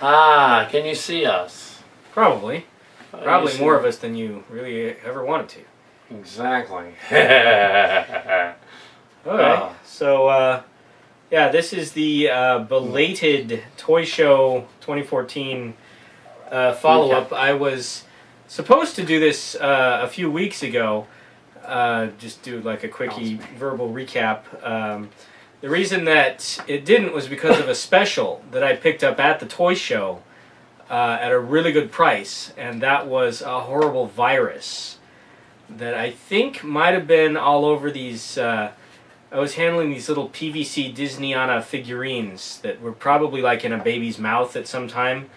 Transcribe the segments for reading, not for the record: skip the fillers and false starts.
Ah, can you see us? Probably. Probably You more see- of us than you really ever wanted to. Exactly. Okay. Oh. So, yeah, this is the belated Toy Show 2014 follow-up. I was supposed to do this a few weeks ago. Just do like a quickie verbal recap. The reason that it didn't was because of a special that I picked up at the toy show at a really good price, and that was a horrible virus that I think might have been all over these. I was handling these little PVC Disneyana figurines that were probably like in a baby's mouth at some time,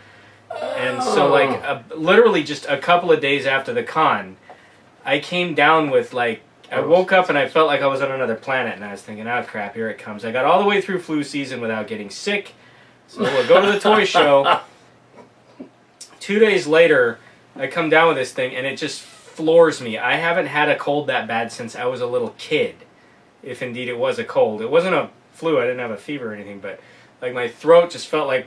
and so like literally just a couple of days after the con, I came down with like. I woke up and I felt like I was on another planet, and I was thinking, oh crap, here it comes. I got all the way through flu season without getting sick, so we'll go to the toy show. 2 days later, I come down with this thing, and it just floors me. I haven't had a cold that bad since I was a little kid, if indeed it was a cold. It wasn't a flu, I didn't have a fever or anything, but like my throat just felt like,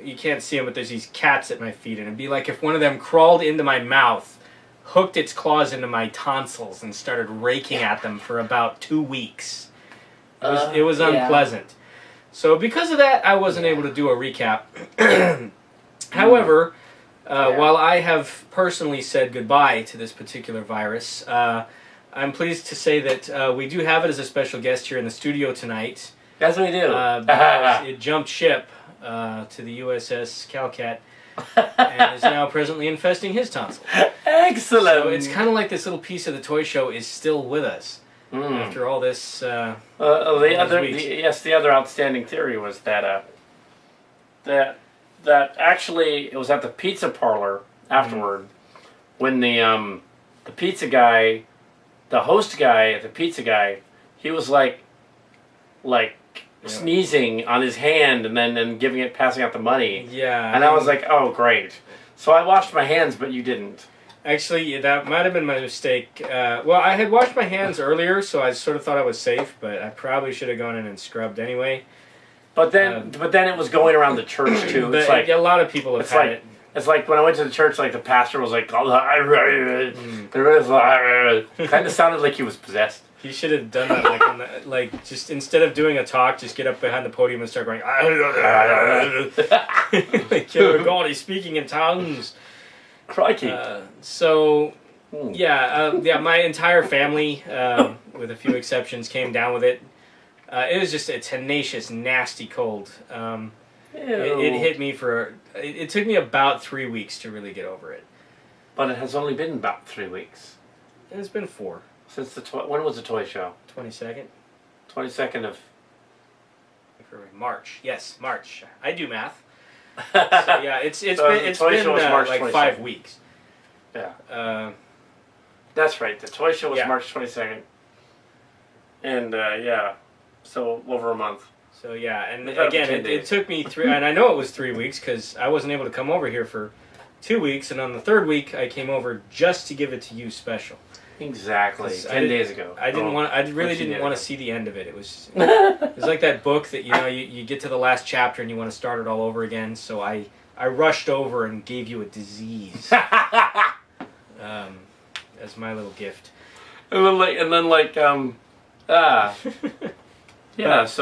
you can't see them, but there's these cats at my feet, and it'd be like if one of them crawled into my mouth, hooked its claws into my tonsils and started raking at them for about 2 weeks. It was unpleasant. So because of that, I wasn't able to do a recap. However, while I have personally said goodbye to this particular virus, I'm pleased to say that we do have it as a special guest here in the studio tonight. Yes, we do. It jumped ship to the USS Calcat and is now presently infesting his tonsils. Excellent. So it's kind of like this little piece of the toy show is still with us after all this. The other outstanding theory was that that actually it was at the pizza parlor afterward when the pizza guy, the host guy, the pizza guy, he was like sneezing on his hand and then passing out the money. Yeah. And I was like, oh great. So I washed my hands, but you didn't. Actually, that might have been my mistake. Well, I had washed my hands earlier, so I sort of thought I was safe, but I probably should have gone in and scrubbed anyway. But then it was going around the church too. It's like a lot of people have had it. It's like when I went to the church, like the pastor was like, kind of sounded like he was possessed. He should have done that, like on the, like just instead of doing a talk, just get up behind the podium and start going. Like, oh God, he's speaking in tongues. Crikey. My entire family, with a few exceptions, came down with it. It was just a tenacious, nasty cold. It hit me it took me about 3 weeks to really get over it. But it has only been about 3 weeks. It's been 4. Since when was the toy show? 22nd. 22nd of March. Yes, March. I do math. So yeah, it's been like 5 weeks. Yeah. That's right. The toy show was March 22nd. And so over a month. So yeah, and again, it took me 3, and I know it was 3 weeks because I wasn't able to come over here for 2 weeks, and on the 3rd week I came over just to give it to you special. Exactly. 10 days ago. I really didn't want to see the end of it. It was like that book that you get to the last chapter and you want to start it all over again. So I rushed over and gave you a disease as my little gift. So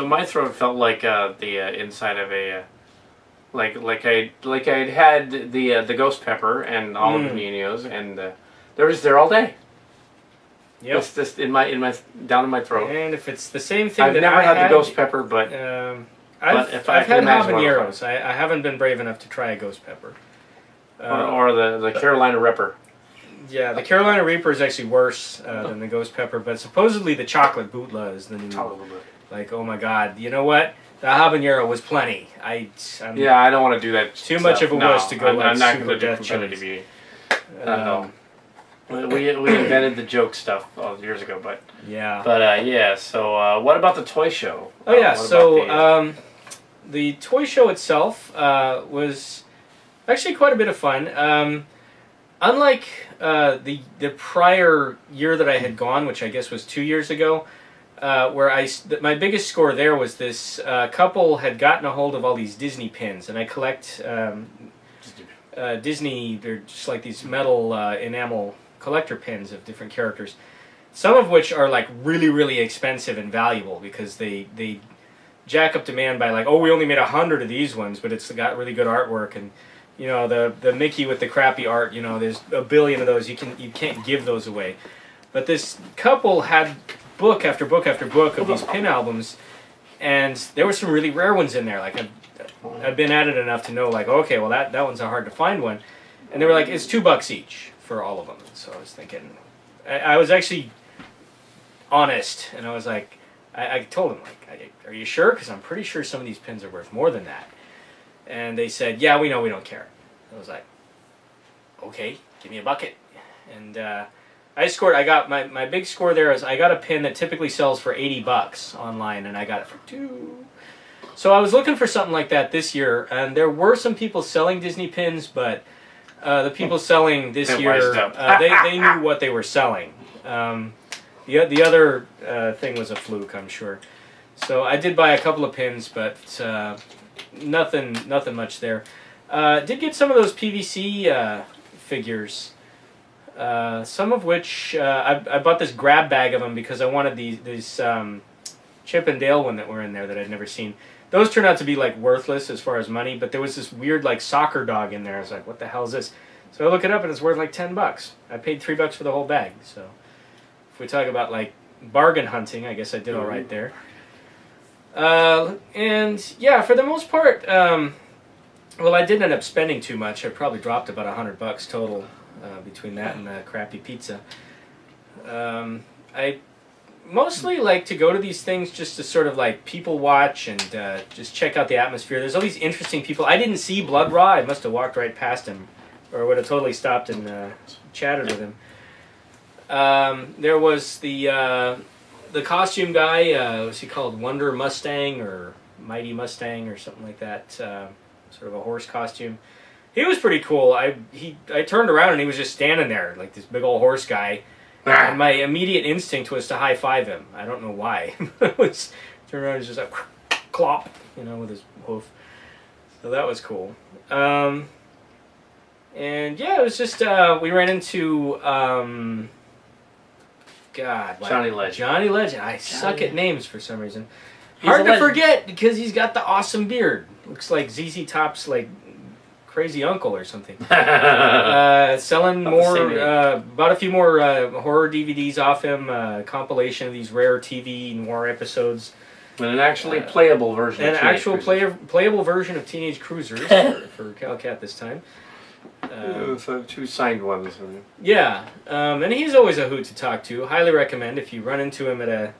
my throat felt like the inside of a I'd had the ghost pepper and all of the Munoz, and they were just there all day. Yep. It's just down in my throat. And if it's the same thing, I've never had the ghost pepper, but I've had habaneros. I haven't been brave enough to try a ghost pepper. Or the Carolina Reaper. Yeah, the Carolina Reaper is actually worse than the ghost pepper, but supposedly the chocolate bootla is the new. Like, oh my God, you know what? The habanero was plenty. I don't want to do that. Too much of a wish to go I'm not super death competitive eating. We invented the joke stuff years ago, but So what about the toy show? Oh yeah, the toy show itself was actually quite a bit of fun. Unlike the prior year that I had gone, which I guess was 2 years ago, where my biggest score there was this couple had gotten a hold of all these Disney pins, and I collect Disney. They're just like these metal enamel collector pins of different characters. Some of which are like really, really expensive and valuable because they jack up demand by like, oh, we only made 100 of these ones, but it's got really good artwork. And you know, the Mickey with the crappy art, you know, there's a billion of those. You can't give those away. But this couple had book after book after book of these pin albums, and there were some really rare ones in there. Like I've been at it enough to know, like, okay, well that one's a hard to find one, and they were like, it's $2 each for all of them. So I was thinking, I was actually honest, and I was like, I told them, like, are you sure? Because I'm pretty sure some of these pins are worth more than that. And they said, yeah, we know, we don't care. I was like, okay, give me a bucket. And I got my big score there is I got a pin that typically sells for $80 online, and I got it for $2. So I was looking for something like that this year, and there were some people selling Disney pins, but the people selling this year, they knew what they were selling. The other thing was a fluke, I'm sure. So I did buy a couple of pins, but nothing much there. Did get some of those PVC figures. Some of which I bought this grab bag of them because I wanted these Chip and Dale one that were in there that I'd never seen. Those turned out to be like worthless as far as money, but there was this weird like soccer dog in there. I was like, what the hell is this? So I look it up and it's worth like $10. I paid $3 for the whole bag. So if we talk about like bargain hunting, I guess I did all right there. And yeah, for the most part, well, I didn't end up spending too much. I probably dropped about $100 total between that and the crappy pizza. I mostly like to go to these things just to sort of like people watch and just check out the atmosphere. There's all these interesting people. I didn't see Blood Raw. I must have walked right past him, or would have totally stopped and chatted with him. There was the costume guy. Was he called Wonder Mustang or Mighty Mustang or something like that? Sort of a horse costume. He was pretty cool. I turned around and he was just standing there like this big old horse guy. And my immediate instinct was to high five him. I don't know why. It was turned around and just like clop, you know, with his hoof. So that was cool. And yeah, it was just we ran into Johnny Legend. Johnny Legend. I suck at names for some reason. Hard to forget because he's got the awesome beard. Looks like ZZ Top's like crazy uncle or something. Selling more, bought a few more horror DVDs off him. Compilation of these rare TV noir episodes. And an actually playable version. An actual playable version of Teenage Cruisers for Calcat this time. So 2 signed ones. Yeah, and he's always a hoot to talk to. Highly recommend if you run into him at a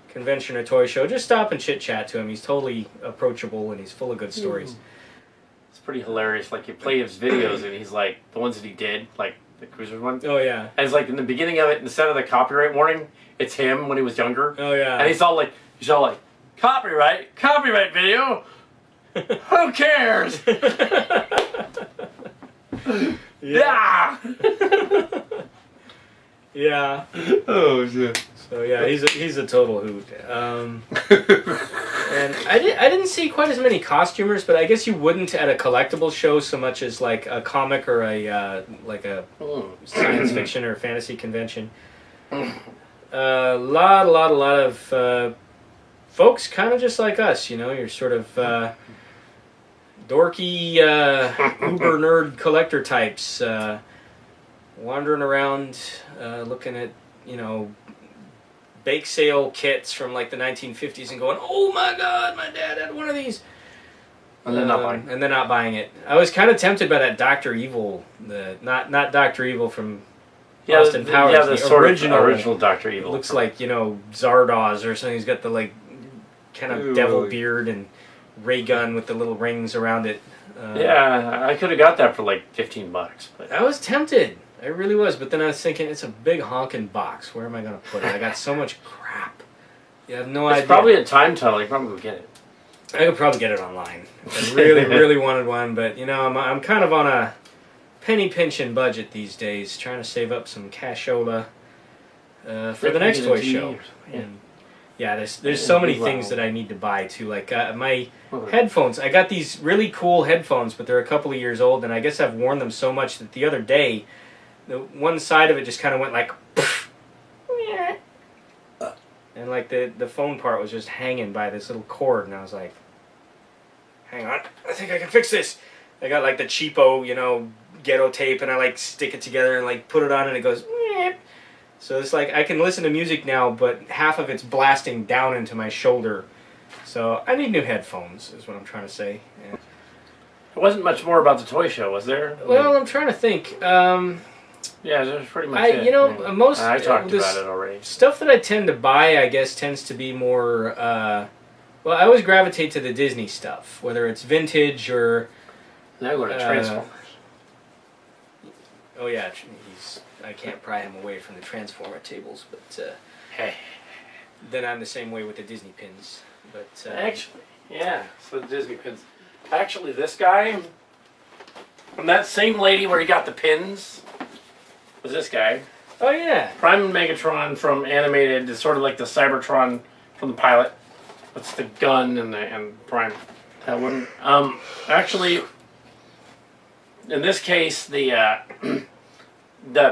convention or toy show, just stop and chit chat to him. He's totally approachable and he's full of good stories. It's pretty hilarious. Like you play his videos and he's like the ones that he did, like the Cruisers one. Oh yeah. And it's like in the beginning of it, instead of the copyright warning, it's him when he was younger. Oh yeah. And he's all like copyright video. Who cares? Yeah. Yeah. Oh shit. So yeah, he's a total hoot. And I didn't see quite as many costumers, but I guess you wouldn't at a collectible show so much as like a comic or a like a science fiction or fantasy convention. A lot of folks kind of just like us, you know. You're sort of dorky uber nerd collector types wandering around looking at, you know, bake sale kits from like the 1950s and going, oh my god, my dad had one of these, and then not buying it. I was kind of tempted by that Dr. Evil, the not Dr. Evil from Austin Powers, the original Dr. Evil. It looks like, you know, Zardoz or something. He's got the like kind of devil beard and ray gun with the little rings around it. Yeah, I could have got that for like $15. But I was tempted. I really was, but then I was thinking, it's a big honking box. Where am I going to put it? I got so much crap. You have no idea. It's probably a time tunnel. You probably go get it. I could probably get it online. If I really wanted one, but you know, I'm kind of on a penny pinching budget these days, trying to save up some cashola for the next toy show. And Yeah, there's so many things that I need to buy too. Like my headphones. I got these really cool headphones, but they're a couple of years old, and I guess I've worn them so much that the other day, the one side of it just kind of went like, and like the phone part was just hanging by this little cord, and I was like, hang on, I think I can fix this. I got like the cheapo, ghetto tape, and I like stick it together and like put it on, and it goes. So it's like I can listen to music now, but half of it's blasting down into my shoulder. So I need new headphones, is what I'm trying to say. Yeah. It wasn't much more about the toy show, was there? Well, I'm trying to think. Yeah, that's pretty much it. Most I talked about it already. Stuff that I tend to buy, I guess, tends to be more. Well, I always gravitate to the Disney stuff, whether it's vintage or. Now go to Transformers. Oh yeah, I can't pry him away from the Transformer tables, but hey, then I'm the same way with the Disney pins. But actually, yeah. So the Disney pins. Actually, this guy from that same lady where he got the pins was this guy. Oh yeah, Prime and Megatron from animated is sort of like the Cybertron from the pilot. That's the gun and Prime. That one. Actually, in this case, the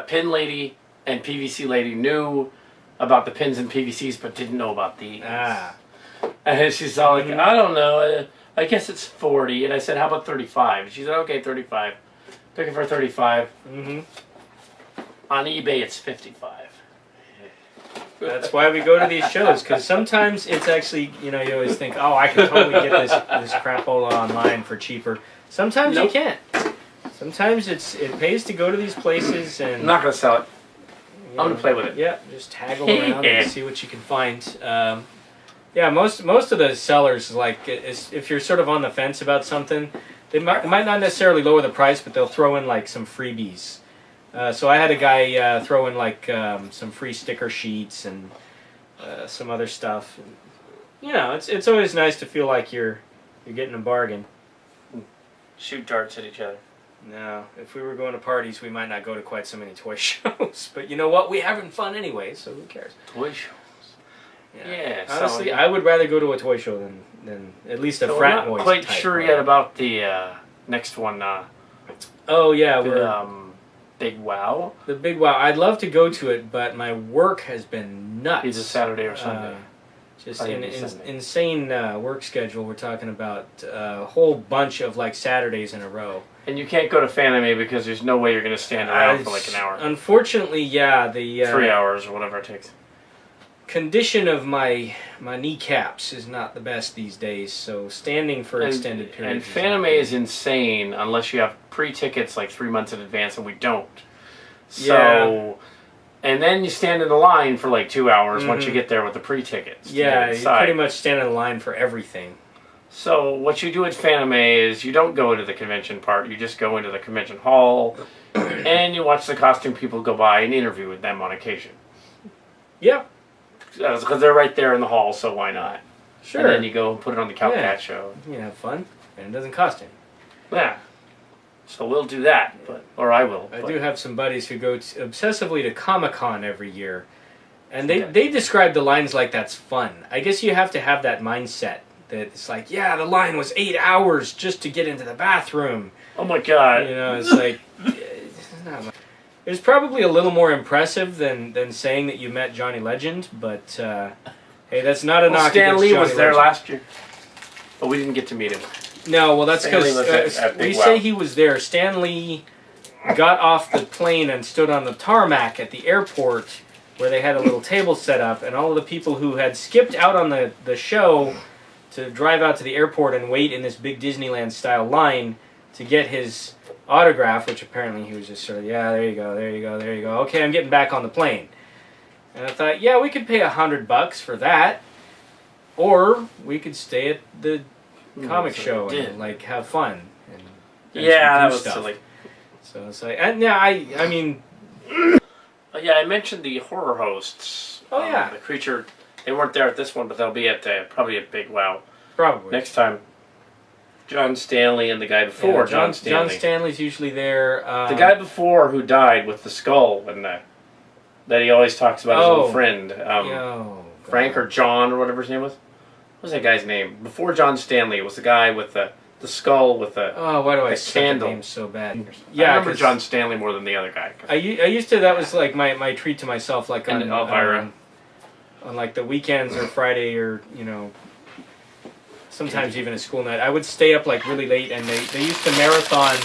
pin lady and PVC lady knew about the pins and PVCs, but didn't know about these. And she's all like, I don't know. I guess it's 40. And I said, how about 35? She said, okay, 35. Took it for 35. On eBay, it's 55. That's why we go to these shows, because sometimes it's actually, you always think, oh, I can totally get this crapola online for cheaper. Sometimes you can't. Sometimes it pays to go to these places and... I'm not going to sell it. I'm going to play with it. Yeah, just haggle around and see what you can find. Yeah, most of the sellers, like, if you're sort of on the fence about something, they might not necessarily lower the price, but they'll throw in, like, some freebies. So I had a guy throw in, like, some free sticker sheets and some other stuff. And, it's always nice to feel like you're getting a bargain. Shoot darts at each other. No, if we were going to parties, we might not go to quite so many toy shows. But you know what? We're having fun anyway, so who cares? Toy shows. Yeah. Honestly, I would rather go to a toy show than at least a frat boys. I'm not quite sure yet about the next one. Oh yeah, Big Wow. The Big Wow. I'd love to go to it, but my work has been nuts. It's a Saturday or Sunday. Just an insane work schedule. We're talking about a whole bunch of like Saturdays in a row. And you can't go to Fanime because there's no way you're going to stand around for like an hour. Unfortunately, yeah. The 3 hours or whatever it takes. Condition of my kneecaps is not the best these days, so standing for extended periods. And Fanime is insane unless you have pre-tickets like 3 months in advance, and we don't. So, and then you stand in the line for like 2 hours once you get there with the pre-tickets. Yeah, you pretty much stand in line for everything. So what you do at Fanime is you don't go into the convention part, you just go into the convention hall and you watch the costume people go by and interview with them on occasion. Yeah. Because they're right there in the hall, so why not? Sure. And then you go and put it on the Cowcat show. You have fun, and it doesn't cost anything. Yeah. So we'll do that, or I will. I do have some buddies who go obsessively to Comic-Con every year, and they describe the lines like that's fun. I guess you have to have that mindset that it's like, yeah, the line was 8 hours just to get into the bathroom. Oh my God. It's like, it's not much. It was probably a little more impressive than saying that you met Johnny Legend, but hey, that's not a knock against Stan Lee Johnny was there Legend. last year, but we didn't get to meet him. No, well, that's because we say he was there. Stan Lee got off the plane and stood on the tarmac at the airport where they had a little table set up, and all of the people who had skipped out on the show to drive out to the airport and wait in this big Disneyland-style line to get his autograph, which apparently he was just sort of, yeah, there you go, there you go, there you go. Okay, I'm getting back on the plane. And I thought, yeah, we could pay $100 for that, or we could stay at the comic show and like have fun. And that was silly. So it's like, and yeah, I mean, yeah, I mentioned the horror hosts. Oh yeah, the creature. They weren't there at this one, but they'll be at probably at Big Wow. Probably next time. John Stanley and the guy before John Stanley. John Stanley's usually there. The guy before who died with the skull and that he always talks about his old friend. Frank or John or whatever his name was. What was that guy's name? Before John Stanley, it was the guy with the skull with the why do I say candle name so bad? Yeah, I remember John Stanley more than the other guy. I used to. That was like my treat to myself, like on like the weekends or Friday or sometimes even a school night. I would stay up like really late, and they used to marathon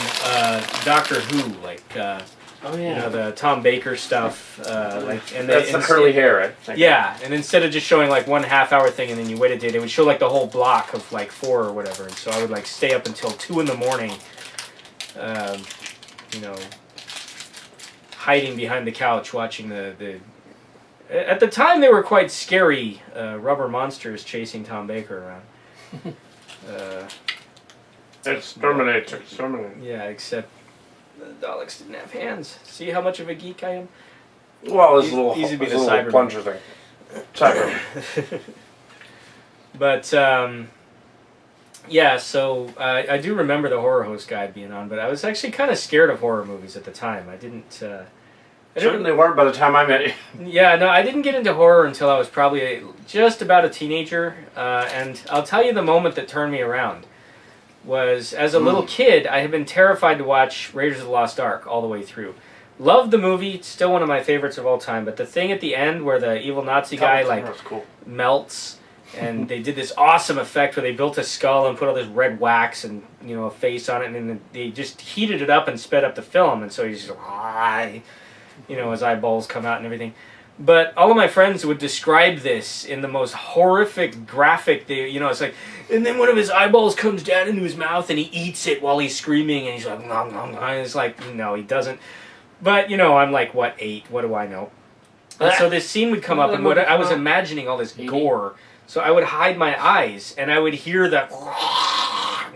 Doctor Who, like the Tom Baker stuff, and that's the curly hair, right? Yeah, and instead of just showing like 1.5 hour thing and then you wait a day, they would show like the whole block of like 4 or whatever. And so I would like stay up until 2 in the morning, hiding behind the couch watching the. At the time, they were quite scary rubber monsters chasing Tom Baker around. Exterminate. Yeah, except the Daleks didn't have hands. See how much of a geek I am? Well, it's a little plunger thing. Cyber. But, yeah, so I do remember the horror host guy being on, but I was actually kind of scared of horror movies at the time. I didn't... Certainly weren't by the time I met you. Yeah, no, I didn't get into horror until I was probably just about a teenager. And I'll tell you the moment that turned me around was, as a little kid, I had been terrified to watch Raiders of the Lost Ark all the way through. Loved the movie, it's still one of my favorites of all time, but the thing at the end where the evil Nazi guy melts, and they did this awesome effect where they built a skull and put all this red wax and a face on it, and then they just heated it up and sped up the film, and so he's just his eyeballs come out and everything. But all of my friends would describe this in the most horrific, graphic. It's like, and then one of his eyeballs comes down into his mouth and he eats it while he's screaming, and he's like, nom, nom, nom. And it's like, no, he doesn't. But I'm like, what, 8? What do I know? And so this scene would come up, and I was imagining all this gore. So I would hide my eyes, and I would hear that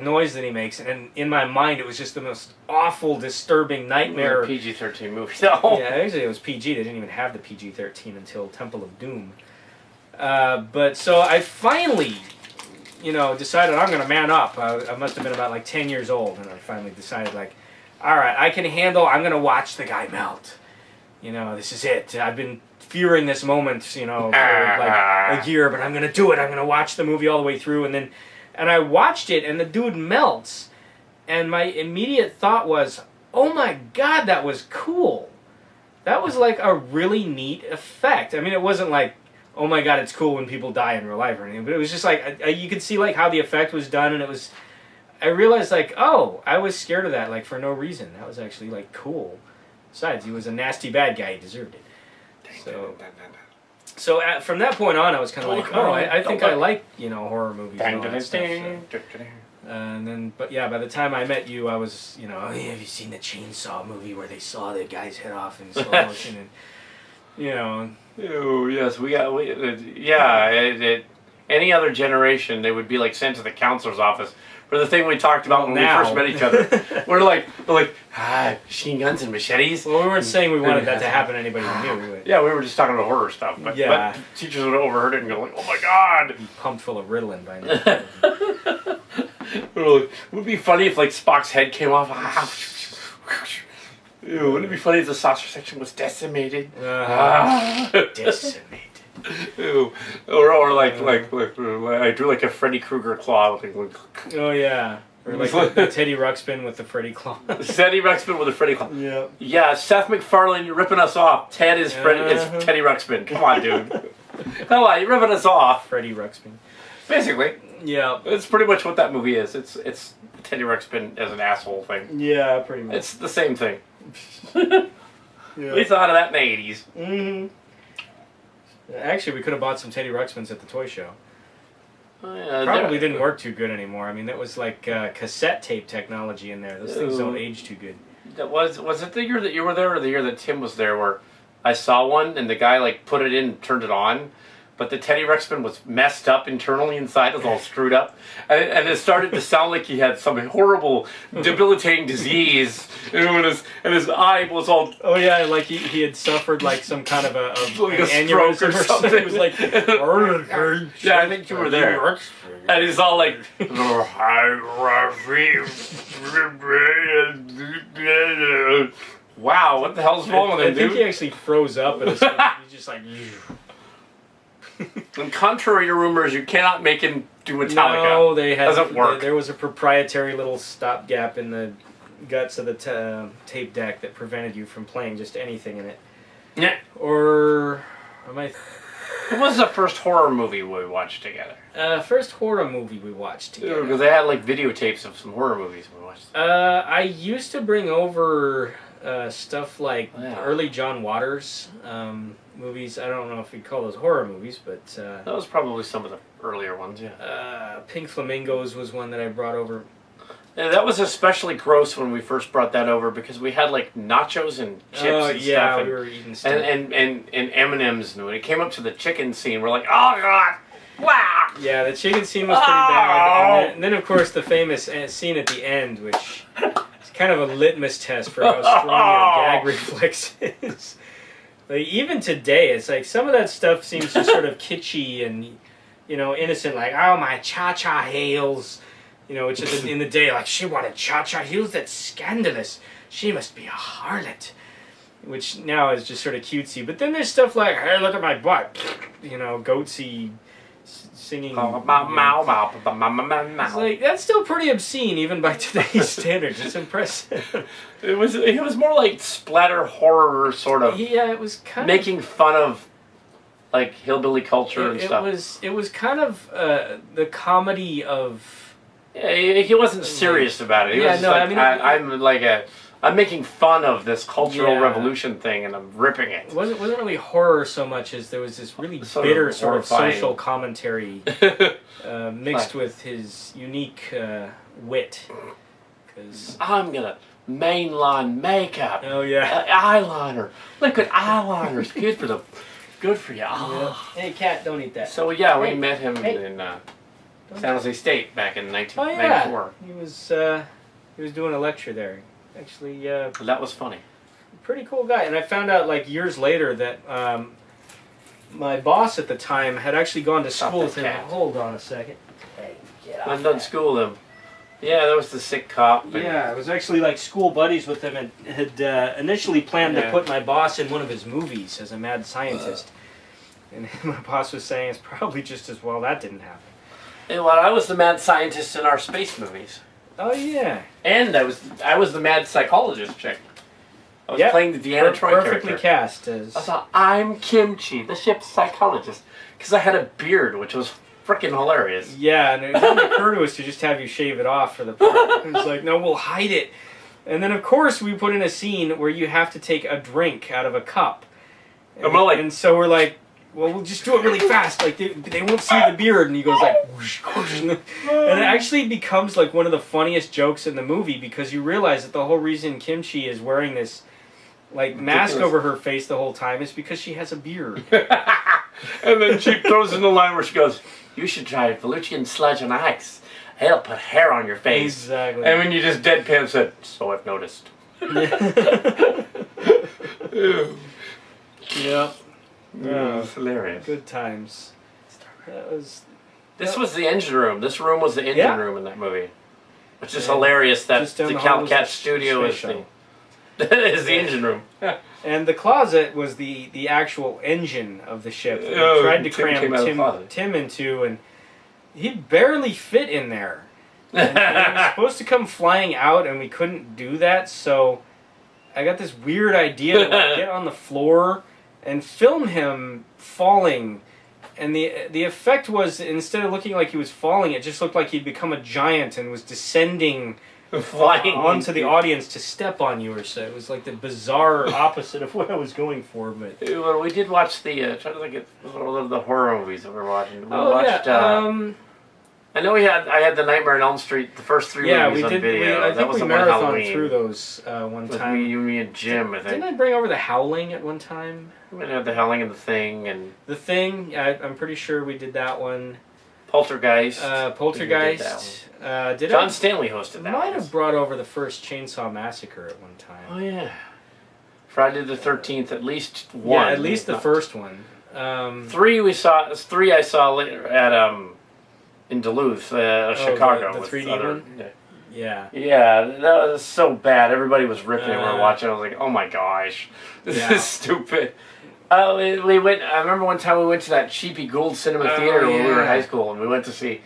noise that he makes, and in my mind it was just the most awful, disturbing nightmare. PG-13 movie. No. Yeah, actually it was PG. They didn't even have the PG-13 until Temple of Doom. But so I finally, decided I'm going to man up. I must have been about like 10 years old, and I finally decided like, all right, I'm going to watch the guy melt. This is it. I've been fearing this moment, for like a year, but I'm going to do it. I'm going to watch the movie all the way through, and I watched it, and the dude melts, and my immediate thought was, oh my god, that was cool. That was like a really neat effect. I mean, it wasn't like, oh my god, it's cool when people die in real life or anything, but it was just like, you could see like how the effect was done, and I realized like, oh, I was scared of that, like for no reason. That was actually like cool. Besides, he was a nasty bad guy, he deserved it. So from that point on, I was kind of like, oh, I think I like horror movies and all that stuff. And then, but yeah, by the time I met you, I was oh, yeah, have you seen the Chainsaw movie where they saw the guy's head off in slow motion and Oh yes, any other generation, they would be like sent to the counselor's office for the thing we talked about when we first met each other. we're like, machine guns and machetes. Well, we weren't saying we wanted that to hapen to anybody we knew. But yeah, we were just talking about horror stuff. But, but teachers would have overheard it and go like, oh my god. Be pumped full of Ritalin by now. It would be funny if like Spock's head came off. Ew, wouldn't it be funny if the saucer section was decimated? Decimated. Ew. Or like I drew like a Freddy Krueger claw. Oh yeah. Or like the Teddy Ruxpin with the Freddy claw. Teddy Ruxpin with the Freddy claw. Yeah. Yeah, Seth MacFarlane, you're ripping us off. Ted is is Teddy Ruxpin. Come on, dude. Come on, you're ripping us off. Freddy Ruxpin. Basically. Yeah. It's pretty much what that movie is. It's Teddy Ruxpin as an asshole thing. Yeah, pretty much. It's the same thing. Yeah. We thought of that in the 80s. Mm-hmm. Actually, we could have bought some Teddy Ruxpins at the toy show. Probably didn't work too good anymore. I mean, that was like cassette tape technology in there. Those things don't age too good. Was it the year that you were there, or the year that Tim was there, where I saw one and the guy like put it in and turned it on, but the Teddy Ruxpin was messed up internally inside. It was all screwed up, and it started to sound like he had some horrible, debilitating disease, and his eye was all. Oh yeah, like he had suffered like some kind of like a stroke or something. It was like, yeah, I think you were there. And he's all like, wow, what the hell's wrong with him, dude? I think he actually froze up, and he's just like. And contrary to rumors, you cannot make him do Metallica. No, they had. Doesn't work. There was a proprietary little stopgap in the guts of the tape deck that prevented you from playing just anything in it. Yeah. Or am I? What was the first horror movie we watched together? First horror movie we watched together. Because they had like videotapes of some horror movies we watched. I used to bring over stuff like Yeah. early John Waters movies. I don't know if you'd call those horror movies, but That was probably some of the earlier ones, yeah. Pink Flamingos was one that I brought over. Yeah, that was especially gross when we first brought that over because we had like nachos and chips and yeah, stuff. we were eating stuff. And M&M's, and when it came up to the chicken scene, we're like, oh god, wow! Yeah, the chicken scene was pretty bad. And then, of course, the famous scene at the end, which is kind of a litmus test for how strong your gag reflex is. Like, even today, it's like some of that stuff seems just sort of kitschy and, you know, innocent. Like, oh, my cha-cha heels. You know, which is in the day, like, she wanted cha-cha heels? That's scandalous. She must be a harlot. Which now is just sort of cutesy. But then there's stuff like, hey, look at my butt. You know, goatsy singing. It's like, that's still pretty obscene, even by today's standards. It's impressive. It was more like splatter horror, sort of. Yeah, it was kind making fun of, like, hillbilly culture and stuff. It was kind of the comedy of... Yeah, he wasn't serious about it. He was just like, I'm making fun of this cultural revolution thing, and I'm ripping it. It wasn't really horror so much as there was this really bitter sort of social commentary mixed with his unique wit. Cause I'm gonna mainline makeup. Oh yeah, eyeliner. Liquid eyeliner is good for you. Oh. Hey, cat, don't eat that. So yeah, we met him in San Jose State back in 1994. He was doing a lecture there. Actually, that was funny. Pretty cool guy. And I found out like years later that my boss at the time had actually gone to school with him. Hold on a second. Hey, get off. Done school with him. Yeah, that was the sick cop. Yeah, I was actually like school buddies with him and had initially planned to put my boss in one of his movies as a mad scientist. And my boss was saying it's probably just as well that didn't happen. Yeah, well, I was the mad scientist in our space movies. Oh yeah. And I was the mad psychologist chick. I was playing the Deanna Troi character. Perfectly cast as. I thought, I'm Kimchi, the ship's psychologist, because I had a beard, which was freaking hilarious. Yeah, and it didn't occur to us to just have you shave it off for the part. It was like, no, we'll hide it. And then of course we put in a scene where you have to take a drink out of a cup. And so we're like, well, we'll just do it really fast. Like, they won't see the beard. And he goes like, whoosh, whoosh. And it actually becomes like one of the funniest jokes in the movie because you realize that the whole reason Kimchi is wearing this like mask over her face the whole time is because she has a beard. And then she throws in the line where she goes, you should try Volusian sludge on ice. It'll put hair on your face. Exactly. And when you just deadpan said, so I've noticed. Yeah. Yeah, it was hilarious. Good times. This was the engine room. This room was the engine room in that movie. Which is hilarious that the Calcat studio is the engine room. And the closet was the actual engine of the ship. They tried to cram Tim into, and he barely fit in there. And he was supposed to come flying out, and we couldn't do that, so I got this weird idea to like, get on the floor and film him falling, and the effect was instead of looking like he was falling, it just looked like he'd become a giant and was descending flying onto the audience to step on you or so. It was like the bizarre opposite of what I was going for. But well, we did watch the trying to think of the horror movies that we were watching. We watched. I know I had the Nightmare on Elm Street, the first 3 movies on video. I think we marathoned through those one time. With me and Jim, I think. Didn't I bring over The Howling at one time? We had The Howling and The Thing. And The Thing, I'm pretty sure we did that one. Poltergeist. Poltergeist. John Stanley hosted that. Might have brought over the first Chainsaw Massacre at one time. Oh, yeah. Friday the 13th, at least one. Yeah, at least the first one. 3 I saw later at in Duluth, Chicago. The 3D one? Yeah. Yeah, that was so bad. Everybody was ripping when we were watching. I was like, oh my gosh, this is stupid. Oh, we went. I remember one time we went to that cheapy Gold Cinema Theater when we were in high school, and we went to see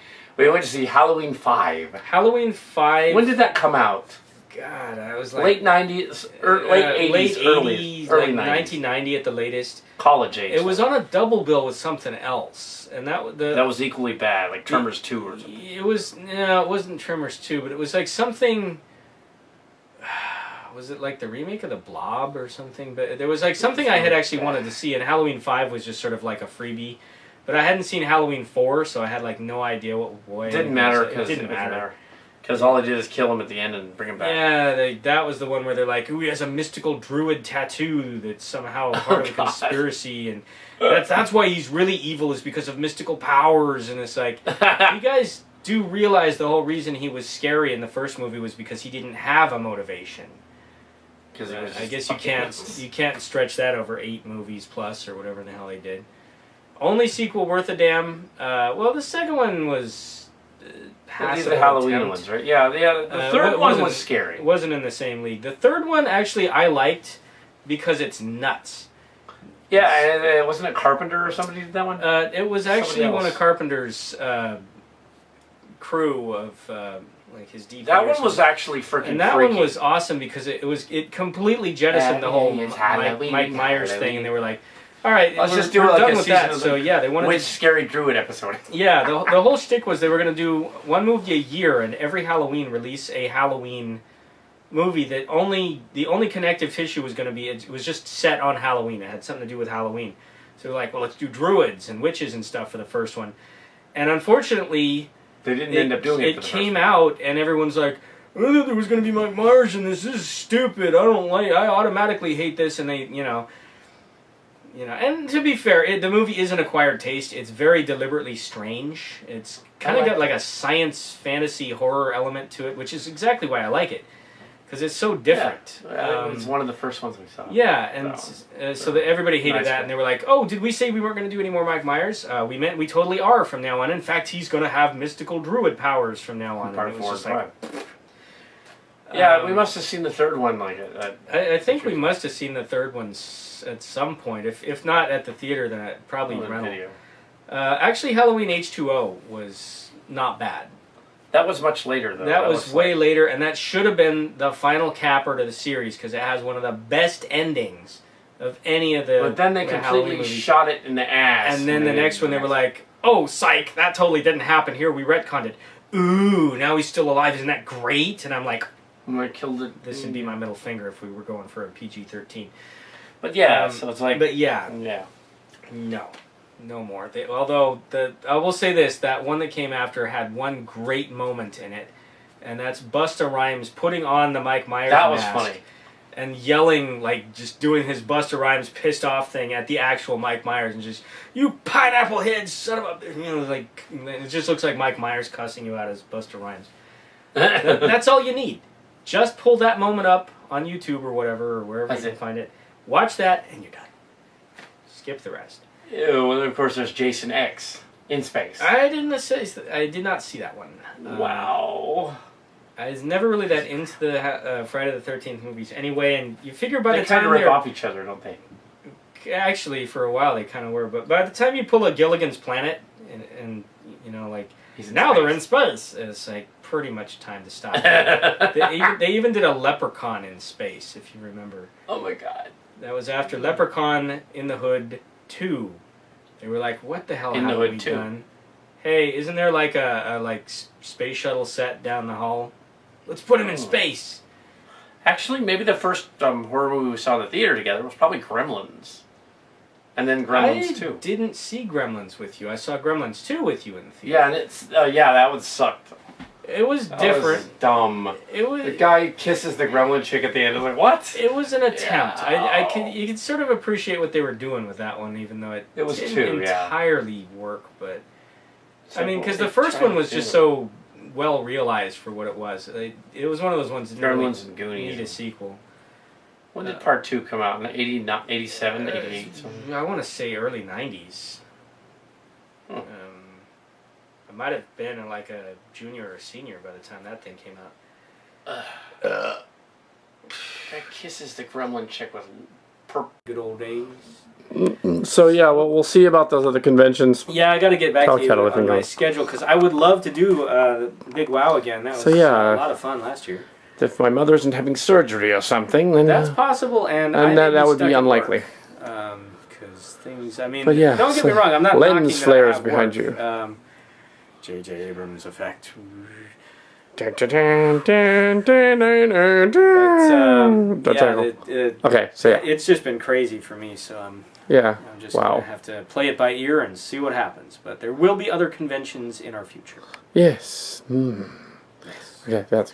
Halloween 5. Halloween 5. When did that come out? God, I was like late 90s, late 80s, late early 80s, early like 90s. 1990 at the latest. College age. It was on a double bill with something else, and that was equally bad, like Tremors 2 or something. It wasn't Tremors 2, but it was like something. Was it like the remake of The Blob or something? But there was like something I had actually wanted to see, and Halloween 5 was just sort of like a freebie. But I hadn't seen Halloween 4, so I had like no idea what boy. It didn't matter because it didn't matter. Because all they did is kill him at the end and bring him back. Yeah, that was the one where they're like, "Ooh, he has a mystical druid tattoo that's somehow part of a conspiracy," and that's why he's really evil is because of mystical powers. And it's like, you guys do realize the whole reason he was scary in the first movie was because he didn't have a motivation. Because I guess you can't stretch that over 8 movies plus or whatever the hell they did. Only sequel worth a damn. Well, the second one was. These are the Halloween ones, right? Yeah. The third one was scary. It wasn't in the same league. The third one, actually, I liked because it's nuts. Yeah, wasn't it Carpenter or somebody did that one? It was actually one of Carpenter's crew of like his DP. That one was actually freaking. And that freaky. one was awesome because it completely jettisoned the whole Mike Myers thing, and they were like, all right, let's just do it like a season of so yeah, they wanted Which Scary Druid episode. Yeah, the whole shtick was they were going to do one movie a year, and every Halloween release a Halloween movie that the only connective tissue was going to be, it was just set on Halloween. It had something to do with Halloween. So they're like, well, let's do druids and witches and stuff for the first one. And unfortunately, they didn't end up doing it. It came out, and everyone's like, I thought there was going to be Mike Myers in this. This is stupid. I automatically hate this, and they, and to be fair, the movie is an acquired taste. It's very deliberately strange. It's kind of got like a science fantasy horror element to it, which is exactly why I like it. Because it's so different. Yeah, it's one of the first ones we saw. Yeah, and so everybody hated that, and they were like, oh, did we say we weren't going to do any more Mike Myers? We meant we totally are from now on. In fact, he's going to have mystical druid powers from now on. Part 4 and 5. Yeah, we must have seen the third one. I think we must have seen the third one at some point. If not at the theater, then probably rental. Actually, Halloween H2O was not bad. That was much later, though. That was way later, and that should have been the final capper to the series because it has one of the best endings of any of the. But then they completely shot it in the ass. And then the next one, they were like, "Oh, psych! That totally didn't happen. Here we retconned it. Ooh, now he's still alive. Isn't that great?" And I'm like. I killed it. This would be my middle finger if we were going for a PG-13. But yeah, so it's like... But yeah. No more. Although, I will say this, that one that came after had one great moment in it, and that's Busta Rhymes putting on the Mike Myers mask. That was funny. And yelling, like, just doing his Busta Rhymes pissed off thing at the actual Mike Myers, and just, you pineapple head son of a... like, it just looks like Mike Myers cussing you out as Busta Rhymes. That's all you need. Just pull that moment up on YouTube or whatever, or wherever you can find it. Watch that, and you're done. Skip the rest. Ew, and of course there's Jason X in space. I did not see that one. Wow. I was never really that into the Friday the 13th movies anyway, and you figure by the time they kind of rip off each other, don't they? Actually, for a while they kind of were, but by the time you pull a Gilligan's Planet, and like, they're in space, it's like pretty much time to stop. They even did a Leprechaun in space, if you remember. Oh my god. That was after Leprechaun in the Hood 2. They were like, what the hell have we done? Hey, isn't there like a space shuttle set down the hall? Let's put him in space. Actually, maybe the first horror movie we saw in the theater together was probably Gremlins. And then Gremlins 2. I didn't see Gremlins with you. I saw Gremlins 2 with you in the theater. Yeah, and it's that one sucked. It was different. Was dumb. It was. The guy kisses the gremlin chick at the end. I was like, what? It was an attempt. Yeah. You could sort of appreciate what they were doing with that one, even though it didn't entirely work. But I mean, because the first one was just so well realized for what it was. It was one of those ones that didn't Gremlins and Goonies. Need a sequel. When did part 2 come out? In 87, 88? Something? I want to say early 90s. I might have been like a junior or senior by the time that thing came out. Guy kisses the gremlin chick with Good old days. So yeah, well, we'll see about those other conventions. Yeah, I got to get back to you on my goes. schedule because I would love to do Big WoW again. That was a lot of fun last year. If my mother isn't having surgery or something, then that's possible, and that would be unlikely. Because things, I mean, but yeah, don't get me wrong, I'm not lens flares behind you. J.J. Abrams effect. Okay, so yeah, it's just been crazy for me. So I'm just gonna have to play it by ear and see what happens. But there will be other conventions in our future. Yes. Okay, that's.